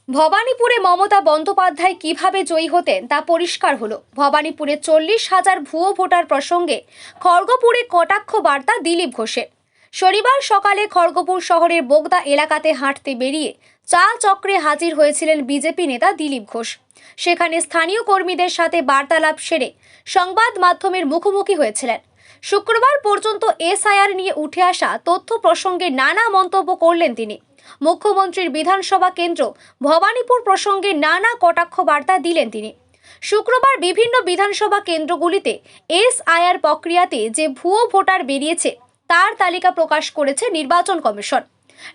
ভবানীপুরে মমতা বন্দ্যোপাধ্যায় কিভাবে জয়ী হতেন তা পরিষ্কার হলো। ভবানীপুরে 40,000 ভুয়ো ভোটার প্রসঙ্গে খড়গপুরে কটাক্ষ বার্তা দিলীপ ঘোষের। শনিবার সকালে খড়গপুর শহরের বোগদা এলাকাতে হাঁটতে বেরিয়ে চা চক্রে হাজির হয়েছিলেন বিজেপি নেতা দিলীপ ঘোষ। সেখানে স্থানীয় কর্মীদের সাথে বার্তালাপ সেরে সংবাদ মাধ্যমের মুখোমুখি হয়েছিলেন। শুক্রবার পর্যন্ত এসআইআর নিয়ে উঠে আসা তথ্য প্রসঙ্গে নানা মন্তব্য করলেন তিনি। মুখ্যমন্ত্রীর বিধানসভা কেন্দ্র ভবানীপুর প্রসঙ্গে নানা কটাক্ষ বার্তা দিলেন তিনি। শুক্রবার বিভিন্ন বিধানসভা কেন্দ্রগুলিতে এসআইআর প্রক্রিয়াতে যে ভুয়ো ভোটার বেরিয়েছে তার তালিকা প্রকাশ করেছে নির্বাচন কমিশন।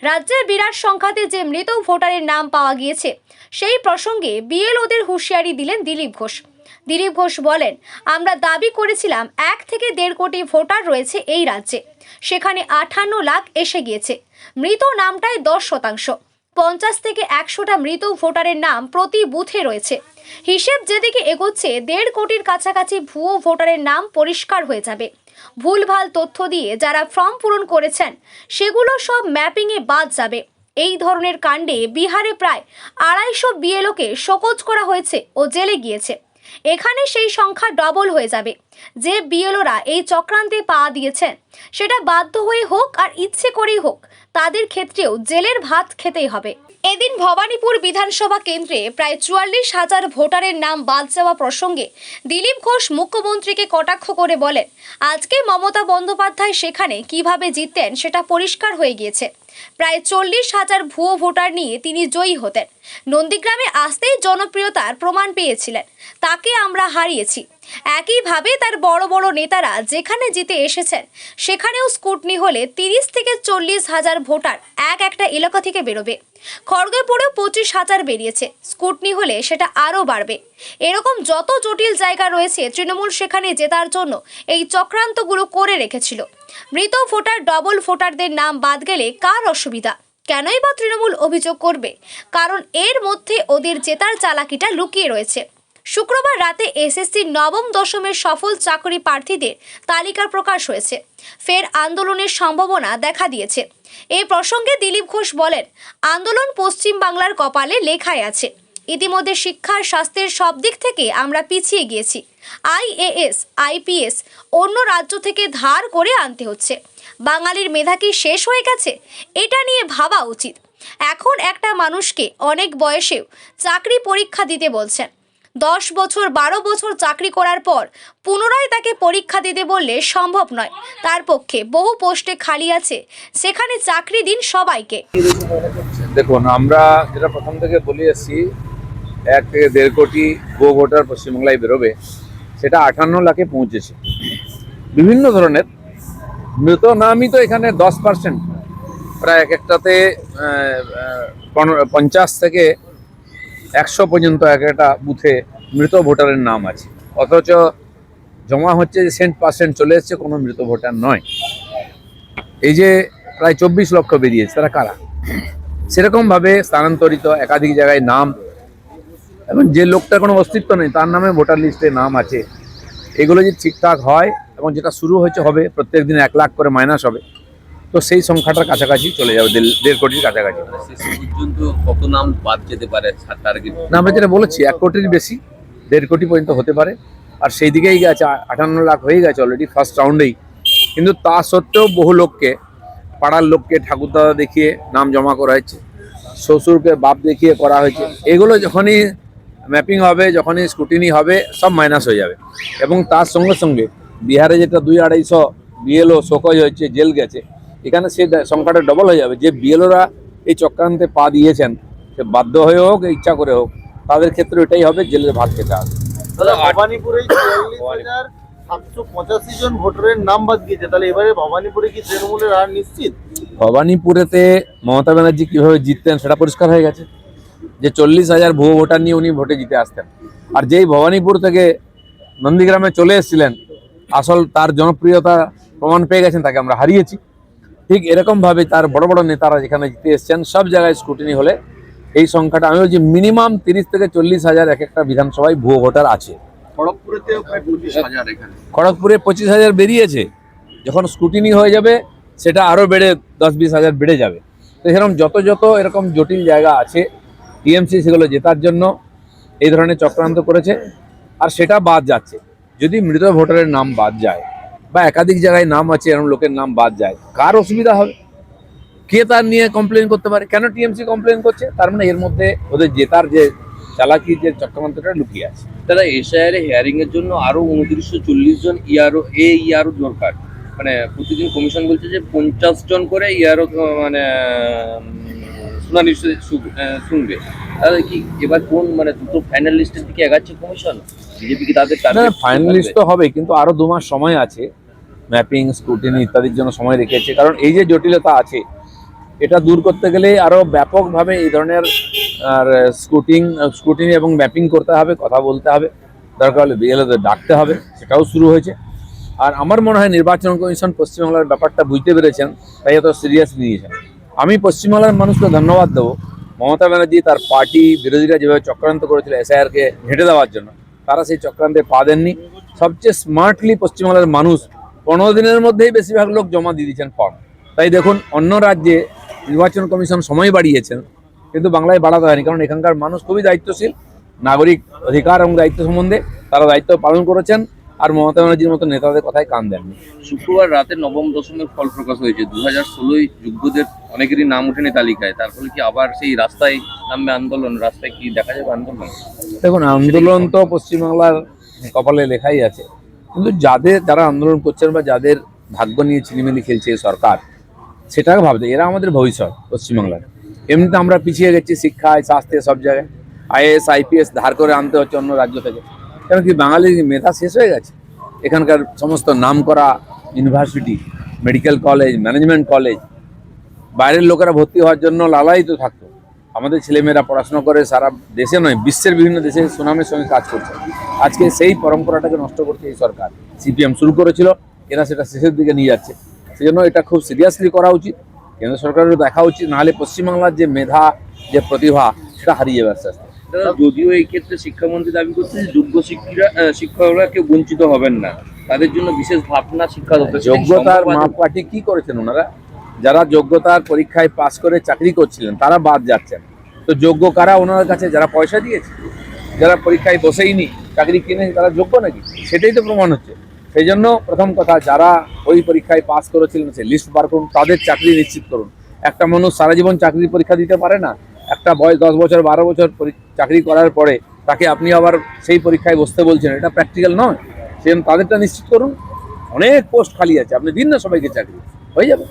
রাজ্যের বিরাট সংখ্যাতে যে মৃত ভোটারের নাম পাওয়া গিয়েছে সেই প্রসঙ্গে বিএলওদের হুঁশিয়ারি দিলেন দিলীপ ঘোষ। দিলীপ ঘোষ বলেন, আমরা দাবি করেছিলাম 1 থেকে 1.5 কোটি ভোটার রয়েছে এই রাজ্যে, সেখানে 58 লাখ এসে গিয়েছে। মৃত নামটাই 10%। 50 থেকে 100টা মৃত ভোটারের নাম প্রতি বুথে রয়েছে। হিসেব যেদিকে এগোচ্ছে 1.5 কোটির কাছাকাছি ভুয়ো ভোটারের নাম পরিষ্কার হয়ে যাবে। ভুলভাল তথ্য দিয়ে যারা ফর্ম পূরণ করেছেন সেগুলো সব ম্যাপিংয়ে বাদ যাবে। এই ধরনের কাণ্ডে বিহারে প্রায় 250 বিএলওকে শোকজ করা হয়েছে ও জেলে গিয়েছে। এখানে সেই সংখ্যা ডবল হয়ে যাবে। যে বিএলওরা এই চক্রান্তে পা দিয়েছেন সেটা বাধ্য হয়ে হোক আর ইচ্ছে করেই হোক, তাদের ক্ষেত্রেও জেলের ভাত খেতেই হবে। এদিন ভবানীপুর বিধানসভা কেন্দ্রে প্রায় 44,000 ভোটারের নাম বাদ যাওয়া প্রসঙ্গে দিলীপ ঘোষ মুখ্যমন্ত্রীকে কটাক্ষ করে বলেন, আজকে মমতা বন্দ্যোপাধ্যায় সেখানে কিভাবে জিততেন সেটা পরিষ্কার হয়ে গিয়েছে। প্রায় 40,000 ভুয়ো ভোটার নিয়ে তিনি জয়ী হতেন। নন্দীগ্রামে আসতেই জনপ্রিয়তার প্রমাণ পেয়েছিলেন, তাকে আমরা হারিয়েছি। একইভাবে তার বড় বড় নেতারা যেখানে জিতে এসেছেন সেখানেও স্কুটনি হলে 30 থেকে 40,000 ভোটার একটা এলাকা থেকে বেরোবে। খড়গপুরেও 25,000 বেরিয়েছে, স্কুটনি হলে সেটা আরও বাড়বে। এরকম যত জটিল জায়গা রয়েছে তৃণমূল সেখানে জেতার জন্য এই চক্রান্তগুলো করে রেখেছিল। মৃত ভোটার ডবল ভোটারদের নাম বাদ গেলে কার অসুবিধা? কেনই বা তৃণমূল অভিযোগ করবে? কারণ এর মধ্যে ওদের জেতার চালাকিটা লুকিয়ে রয়েছে। শুক্রবার রাতে এসএসসির নবম দশমের সফল চাকরি প্রার্থীদের তালিকা প্রকাশ হয়েছে। ফের আন্দোলনের সম্ভাবনা দেখা দিয়েছে। এই প্রসঙ্গে দিলীপ ঘোষ বলেন, আন্দোলন পশ্চিম বাংলার কপালে লেখাই আছে। ইতিমধ্যে শিক্ষার স্বাস্থ্যের সব দিক থেকে আমরা পিছিয়ে গিয়েছি। আইএএস আইপিএস অন্য রাজ্য থেকে ধার করে আনতে হচ্ছে। বাঙালির মেধা কি শেষ হয়ে গেছে? এটা নিয়ে ভাবা উচিত। এখন একটা মানুষকে অনেক বয়সেও চাকরি পরীক্ষা দিতে বলছেন। 10 বছর 12 বছর চাকরি করার পর পুনরায় তাকে পরীক্ষা দিতে বললে সম্ভব নয়। তার পক্ষে বহু পোস্টে খালি আছে, সেখানে চাকরি দিন সবাইকে। দেখুন, আমরা যেটা প্রথম থেকে বলে এসেছি, 1 থেকে 1.5 কোটি ভুয়ো ভোটার পশ্চিমবাংলায় বেরোবে, সেটা 58 লাখে পৌঁছেছে। বিভিন্ন ধরনের মৃত নামই তো এখানে 10%, প্রায় এক একটাতে 50 থেকে 100 পর্যন্ত এক একটা বুথে মৃত ভোটারের নাম আছে। অথচ জমা হচ্ছে যে 100% চলে এসছে, কোনো মৃত ভোটার নয়। এই যে প্রায় 24 লক্ষ বেরিয়েছে, তারা কারা? সেরকমভাবে স্থানান্তরিত একাধিক জায়গায় নাম, এবং যে লোকটার কোনো অস্তিত্ব নেই তার নামে ভোটার লিস্টে নাম আছে। এগুলো যদি ঠিকঠাক হয়, এবং যেটা শুরু হয়েছে হবে, প্রত্যেক দিন 1 লাখ করে মাইনাস হবে, তো সেই সংখ্যাটার কাছাকাছি চলে যাবে, 1.5 কোটির কাছাকাছি। কত নাম বাদ যেতে পারে না, আমরা যেটা বলেছি 1 কোটির বেশি, 1.5 কোটি পর্যন্ত হতে পারে। আর সেই দিকেই গেছে, 58 লাখ হয়ে গেছে অলরেডি ফার্স্ট রাউন্ডেই। কিন্তু তা সত্ত্বেও বহু লোককে, পাড়ার লোককে ঠাকুরদাদা দেখিয়ে নাম জমা করা হয়েছে, শ্বশুরকে বাপ দেখিয়ে করা হয়েছে। এগুলো যখনই ম্যাপিং হবে, যখনই স্ক্রুটিনি হবে, সব মাইনাস হয়ে যাবে। এবং তার সঙ্গে সঙ্গে বিহারে যেটা 200-250 বিএলও শোকজ হয়েছে, জেল গেছে, এখানে সেই সংখ্যাটা ডবল হয়ে যাবে। যে বিএলওরা এই চক্রান্তে পা দিয়েছেন, সে বাধ্য হয়ে হোক ইচ্ছা করে হোক, তাদের ক্ষেত্রে এটাই হবে, জেলের ভাত খেতে হবে। ভবানীপুরে 44,785 জন ভোটারের নাম বাদ গিয়েছে, তাহলে এবারে ভবানীপুরে কি তৃণমূলের হার নিশ্চিত? ভবানীপুরেতে মমতা ব্যানার্জি কিভাবে জিততেন সেটা পরিষ্কার হয়ে গেছে, যে 40,000 ভুয়ো ভোটার নিয়ে উনি ভোটে জিতে আসতেন। আর যেই ভবানীপুর থেকে নন্দীগ্রামে চলে এসেছিলেন, আসল তার জনপ্রিয়তা প্রমাণ পেয়ে গেছেন, তাকে আমরা হারিয়েছি। ঠিক এরকমভাবে তার বড় বড় নেতারা যেখানে জিতে এসছেন, সব জায়গায় স্ক্রুটিনি হলে এই সংখ্যাটা, আমি বলছি মিনিমাম 30 থেকে 40,000 এক একটা বিধানসভায় ভুয়ো ভোটার আছে। খড়গপুরে 25,000 বেরিয়েছে, যখন স্ক্রুটিনি হয়ে যাবে সেটা আরও বেড়ে 10-20 হাজার বেড়ে যাবে। তো এরকম যত এরকম জটিল জায়গা আছে, টিএমসি সেগুলো জেতার জন্য এই ধরনের চক্রান্ত করেছে, আর সেটা বাদ যাচ্ছে। যদি মৃত ভোটারের নাম বাদ যায় বা একাধিক জায়গায় নাম আছে এরকম লোকের নাম বাদ যায়, কার অসুবিধা হবে? কে তার নিয়ে কমপ্লেন করতে পারে? কেন টিএমসি কমপ্লেন করছে? তার মানে এর মধ্যে ওদের জেতার যে চালাকি, যে চক্রান্তটা লুকিয়ে আছে। তারা এসআইআর হিয়ারিং এর জন্য আরো 2940 জন ইয়ারও দরকার। মানে প্রতিদিন কমিশন বলছে যে 50 জন করে ইয়ারও মানে শুনানি শুনবে। তাহলে কি এবার কোন মানে দুটো ফাইনাল লিস্টের দিকে এগাচ্ছে কমিশন? বিজেপি কি তাদের ফাইনালিস্ট তো হবে, কিন্তু আরো 2 মাস সময় আছে। ম্যাপিং, স্ক্রুটিনি ইত্যাদির জন্য সময় রেখেছে, কারণ এই যে জটিলতা আছে এটা দূর করতে গেলে আরো ব্যাপকভাবে এই ধরনের স্ক্রুটিনি এবং ম্যাপিং করতে হবে, কথা বলতে হবে, দরকার হলে বিএলওদের ডাকতে হবে, সেটাও শুরু হয়েছে। আর আমার মনে হয় নির্বাচন কমিশন পশ্চিমবাংলার ব্যাপারটা বুঝতে পেরেছেন, তাই এত সিরিয়াস নিয়েছেন। আমি পশ্চিমবাংলার মানুষকে ধন্যবাদ দেবো। মমতা ব্যানার্জি তার পার্টি বিরোধীরা যেভাবে চক্রান্ত করেছিল এসআইআরকে ঘেঁটে দেওয়ার জন্য, তারা সেই চক্রান্তে পা দেননি। সবচেয়ে স্মার্টলি পশ্চিমবাংলার মানুষ 15 দিনের মধ্যেই বেশিরভাগ লোক জমা দিয়ে দিয়েছেন ফর্ম। তাই দেখুন, অন্য রাজ্যে নির্বাচন কমিশন সময় বাড়িয়েছেন, কিন্তু বাংলায় বাড়াতে হয়নি, কারণ এখানকার মানুষ খুবই দায়িত্বশীল। নাগরিক অধিকার এবং দায়িত্ব সম্বন্ধে তারা দায়িত্ব পালন করেছেন, আর মমতা ব্যানার্জির মতো নেতাদের কথায় কান দেননি। শুক্রবার রাতে নবম দশমের ফল প্রকাশ হয়েছে। 2016 যোগ্যদের অনেকেরই নাম ওঠেনি তালিকায়। তার ফলে কি আবার সেই রাস্তায় নামবে আন্দোলন? রাস্তায় কি দেখা যাবে আন্দোলন? দেখুন, আন্দোলন তো পশ্চিমবাংলার কপালে লেখাই আছে, কিন্তু যারা আন্দোলন করছেন বা যাদের ভাগ্য নিয়ে ছিনিমিনি খেলছে সরকার, সেটাকে ভাবতে, এরা আমাদের ভবিষ্যৎ পশ্চিমবাংলার। এমনিতে আমরা পিছিয়ে গেছি শিক্ষায়, স্বাস্থ্যে, সব জায়গায়। আইএএস আইপিএস ধার করে আনতে হচ্ছে অন্য রাজ্য থেকে, কেন কি বাঙালির মেধা শেষ হয়ে গেছে? এখানকার সমস্ত নামকরা university, medical college, management college, বাইরের লোকেরা ভর্তি হওয়ার জন্য লালায়িত থাকতো। আমাদের ছেলেমেয়েরা পড়াশোনা করে সারা দেশে নয়, বিশ্বের বিভিন্ন দেশে সুনামের সঙ্গে কাজ করছে। আজকে সেই পরম্পরাটাকে নষ্ট করছে এই সরকার। সিপিএম শুরু করেছিল, এরা সেটা শেষের দিকে নিয়ে যাচ্ছে। সেই জন্য এটা খুব সিরিয়াসলি করা উচিত, কেন্দ্র সরকারেরও দেখা উচিত, নাহলে পশ্চিমবাংলার যে মেধা, যে প্রতিভা, সেটা হারিয়ে যাবে আস্তে আস্তে। যদিও এই ক্ষেত্রে শিক্ষামন্ত্রী দাবি করছে যে যোগ্য শিক্ষকরা কেউ বঞ্চিত হবেন না, তাদের জন্য বিশেষ ভাবনা শিক্ষা দপ্তর। যোগ্যতার মাপকাঠি কি করেছেন ওনারা? যারা যোগ্যতার পরীক্ষায় পাশ করে চাকরি করছিলেন তারা বাদ যাচ্ছেন। তো যোগ্য কারা ওনার কাছে? যারা পয়সা দিয়েছে, যারা পরীক্ষায় বসেইনি, চাকরি কিনে, তারা যোগ্য নাকি? সেটাই তো প্রমাণ হচ্ছে। সেই জন্য প্রথম কথা, যারা ওই পরীক্ষায় পাস করেছিলেন সে লিস্ট বার করুন, তাদের চাকরি নিশ্চিত করুন। একটা মানুষ সারা জীবন চাকরির পরীক্ষা দিতে পারে না। একটা বয়স 10 বছর 12 বছর চাকরি করার পরে তাকে আপনি আবার সেই পরীক্ষায় বসতে বলছেন, এটা প্র্যাকটিক্যাল নয়। সেজন্য তাদেরটা নিশ্চিত করুন। অনেক পোস্ট খালি আছে, আপনি দিন না সবাইকে চাকরি, হয়ে যাবে।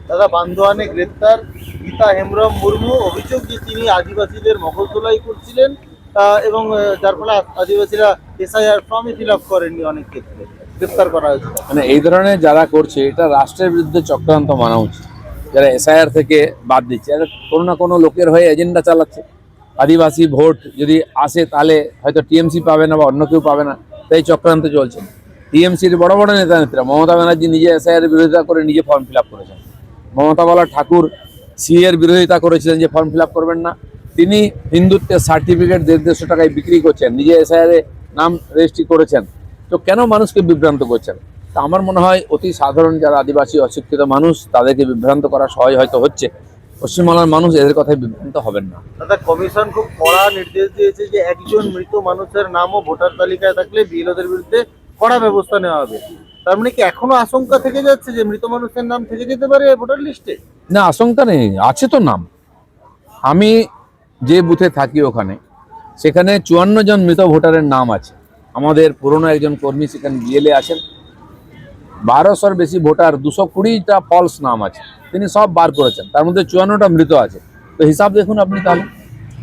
দাদা, বান্দোয়ানে গ্রেপ্তার গীতা হেমব্রম মুর্মু, অভিযোগ যে তিনি আদিবাসীদের মগজধোলাই করছিলেন এবং যার ফলে আদিবাসীরা এসআইআর ফর্মে ফিল আপ করেননি, অনেক ক্ষেত্রে গ্রেপ্তার করা হয়েছে। মানে এই ধরনের যারা করছে, এটা রাষ্ট্রের বিরুদ্ধে চক্রান্ত মানা উচিত। যারা এসআইআর থেকে বাদ দিচ্ছে, এরা কোনো না কোনো লোকের হয়ে এজেন্ডা চালাচ্ছে। আদিবাসী ভোট যদি আসে তাহলে হয়তো টিএমসি পাবে না বা অন্য কেউ পাবে না, তাই চক্রান্ত চলছে। টিএমসির বড় বড় নেতা নেত্রীরা, মমতা ব্যানার্জি নিজে এসআইআর বিরোধিতা করে নিজে ফর্ম ফিল আপ করেছেন। মমতা বলা ঠাকুর সিএর বিরোধিতা করেছিলেন যে ফর্ম ফিল আপ করবেন না। তিনি হিন্দুত্বের সার্টিফিকেট 150 টাকায় বিক্রি করছেন, নিজে এসআইআরে নাম রেজিস্ট্রি করেছেন। তো কেন মানুষকে বিভ্রান্ত করছেন? তা আমার মনে হয় অতি সাধারণ যারা আদিবাসী অশিক্ষিত মানুষ, তাদেরকে বিভ্রান্ত করা সহজ হয়তো হচ্ছে। পশ্চিমবাংলার মানুষ এদের কথায় বিভ্রান্ত হবেন না। দাদা, কমিশন খুব কড়া নির্দেশ দিয়েছে যে একজন মৃত মানুষের নামও ভোটার তালিকায় থাকলে বিএলওদের বিরুদ্ধে কড়া ব্যবস্থা নেওয়া হবে। তার মানে কি এখনো আশঙ্কা থেকে যাচ্ছে যে মৃত মানুষের নাম থেকে যেতে পারে ভোটার লিস্টে? না, আশঙ্কা নেই, আছে তো নাম। আমি যে বুথে থাকি ওখানে, সেখানে 54 জন মৃত ভোটারের নাম আছে। আমাদের পুরনো একজন কর্মী সেখানে বিএলএ আছেন। 1200-র বেশি ভোটার, 220টা ফলস নাম আছে, তিনি সব বার করেছেন। তার মধ্যে 54টা মৃত আছে। তো হিসাব দেখুন আপনি, তাহলে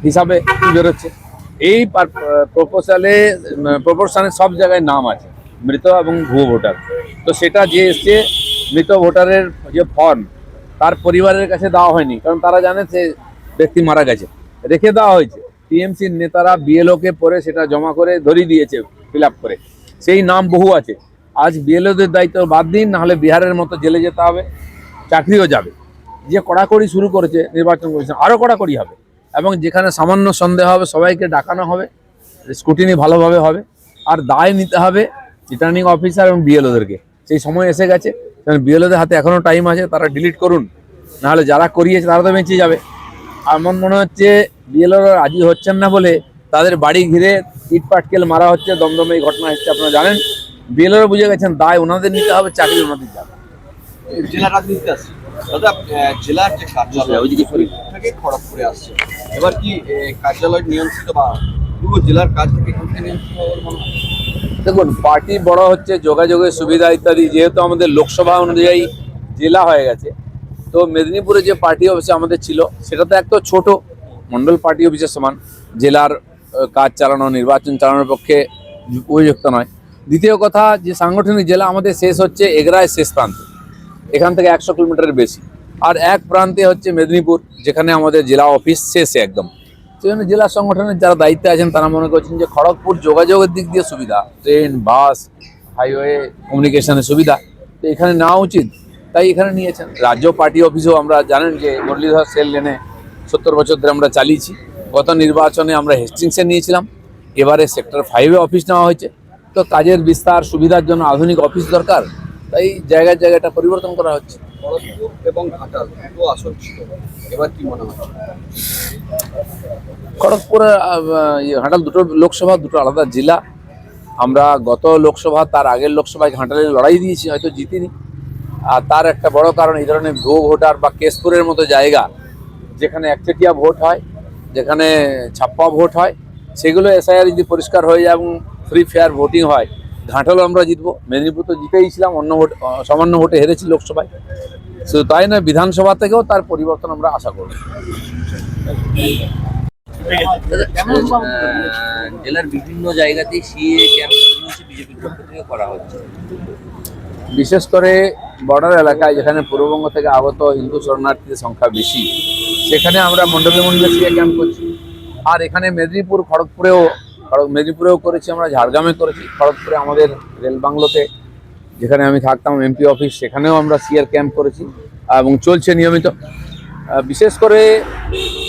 হিসাবে কি বেরোচ্ছে। এই প্রপোর্শনে সব জায়গায় নাম আছে মৃত এবং ভুয়ো ভোটার। তো সেটা যে এসছে মৃত ভোটারের যে ফর্ম, তার পরিবারের কাছে দেওয়া হয়নি, কারণ তারা জানে সে ব্যক্তি মারা গেছে, রেখে দেওয়া হয়েছে। টিএমসির নেতারা বিএলওকে পরে সেটা জমা করে ধরিয়ে দিয়েছে ফিল আপ করে। সেই নাম বহু আছে। আজ বিএলওদের দায়িত্ব বাদ দিন, নাহলে বিহারের মতো জেলে যেতে হবে, চাকরিও যাবে। যে কড়াকড়ি শুরু করেছে নির্বাচন কমিশন, আরও কড়াকড়ি হবে। এবং যেখানে সামান্য সন্দেহ হবে সবাইকে ডাকানো হবে, স্ক্রুটিনি ভালোভাবে হবে, আর দায় নিতে হবে রিটার্নিং অফিসার এবং বিএলওদেরকে। সেই সময় এসে গেছে, কারণ বিএলওদের হাতে এখনও টাইম আছে, তারা ডিলিট করুন, নাহলে যারা করিয়েছে তারা তো বেঁচে যাবে। আমার মনে হচ্ছে বিএলওরা রাজি হচ্ছেন না বলে তাদের বাড়ি ঘিরে ইট পাটকেল মারা হচ্ছে, দমদমে এই ঘটনা হচ্ছে। আপনারা জানেন বিএলওরা বুঝে গেছেন দায় ওনাদের নিতে হবে, চাকরি ওনাদের যাবে। জেলা রাজনীতিতে আছে দাদা, জেলার যে কার্যালয় ওইদিকে থেকে খড়গপুরে আসছে, এবার কি কার্যালয় নিয়ন্ত্রিত বা পুরো জেলার কাজ থেকে এখান থেকে নিয়ন্ত্রিত হবে মনে হয়? দেখুন, পার্টি বড় হচ্ছে, যোগাযোগের সুবিধা ইত্যাদি, যেহেতু আমাদের লোকসভা অনুযায়ী জেলা হয়ে গেছে, তো মেদিনীপুরে যে পার্টি অফিস আমাদের ছিল সেটা তো একটা ছোট মন্ডল পার্টি অফিসের সমান, জেলার কাজ চালানো, নির্বাচন চালানোর পক্ষে উপযুক্ত নয়। দ্বিতীয় কথা, যে সাংগঠনিক জেলা আমাদের শেষ হচ্ছে এগরায় শেষ প্রান্ত, এখান থেকে 100 কিলোমিটারের বেশি, আর এক প্রান্তে হচ্ছে মেদিনীপুর, যেখানে আমাদের জেলা অফিস শেষে একদম। সেজন্য জেলা সংগঠনের যারা দায়িত্বে আছেন তারা মনে করছেন যে খড়গপুর যোগাযোগের দিক দিয়ে সুবিধা, ট্রেন, বাস, হাইওয়ে কমিউনিকেশনের সুবিধা, তো এখানে নেওয়া উচিত, তাই এখানে নিয়েছেন। রাজ্য পার্টি অফিসও আমরা জানেন যে মুরলীধর সেল লেনে 70 বছর ধরে আমরা চালিয়েছি। গত নির্বাচনে আমরা হেস্টিংসে নিয়েছিলাম, এবারে সেক্টর 5-এ অফিস নেওয়া হয়েছে। তো কাজের বিস্তার সুবিধার জন্য আধুনিক অফিস দরকার, তাই জায়গায় জায়গাটা পরিবর্তন করা হচ্ছে। খড়গপুর এবং ঘাটাল দুটো আসন ছিল, এবার কি মনে হয়? খড়গপুর ঘাটাল দুটো লোকসভা, দুটো আলাদা জেলা। আমরা গত লোকসভা তার আগের লোকসভায় ঘাটালের লড়াই দিয়েছি, হয়তো জিতিনি। আর তার একটা বড় কারণ এই ধরনের ভুয়ো ভোটার বা কেশপুরের মতো জায়গা, যেখানে একচেটিয়া ভোট হয়, যেখানে ছাপ্পা ভোট হয়, সেগুলো এসআইআর যদি পরিষ্কার হয়ে যায় এবং ফ্রি ফেয়ার ভোটিং হয়, ঘাটালও আমরা জিতবো। মেদিনীপুর তো জিতেইছিলাম, অন্য ভোট সামান্য ভোটে হেরেছি লোকসভায়। শুধু তাই নয়, বিধানসভা থেকেও তার পরিবর্তন আমরা আশা করব। জেলার বিভিন্ন জায়গাতেই সিএ ক্যাম্প বিজেপির পক্ষ থেকে করা হচ্ছে। বিশেষ করে বর্ডার এলাকায়, যেখানে পূর্ববঙ্গ থেকে আগত হিন্দু শরণার্থীদের সংখ্যা বেশি, সেখানে আমরা মণ্ডলে মণ্ডলে সিএ ক্যাম্প করছি। আর এখানে মেদিনীপুরেও করেছি, আমরা ঝাড়গ্রামে করেছি, খড়গপুরে আমাদের রেল বাংলোতে যেখানে আমি থাকতাম এমপি অফিস, সেখানেও আমরা সিএর ক্যাম্প করেছি এবং চলছে নিয়মিত। বিশেষ করে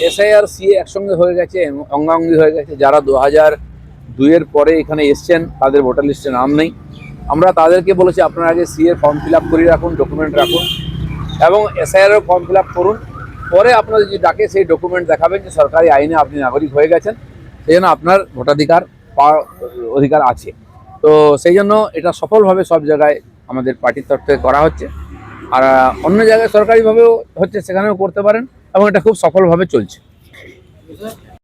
এসআইআর সিএ একসঙ্গে হয়ে গেছে, অঙ্গাঙ্গি হয়ে গেছে। যারা 2002-এর পরে এখানে এসছেন তাদের ভোটার লিস্টে নাম নেই, আমরা তাদেরকে বলেছি আপনারা আগে সিএ ফর্ম ফিল আপ করে রাখুন, ডকুমেন্ট রাখুন, এবং এসআইআরও ফর্ম ফিল আপ করুন। পরে আপনারা যদি ডাকে সেই ডকুমেন্ট দেখাবেন যে সরকারি আইনে আপনি নাগরিক হয়ে গেছেন, সেই জন্য আপনার ভোটাধিকার পাওয়ার অধিকার আছে। তো সেই জন্য এটা সফলভাবে সব জায়গায় আমাদের পার্টির তরফ থেকে করা হচ্ছে। আর অন্য জায়গায় সরকারিভাবেও হচ্ছে, সেখানেও করতে পারেন, এবং এটা খুব সফলভাবে চলছে।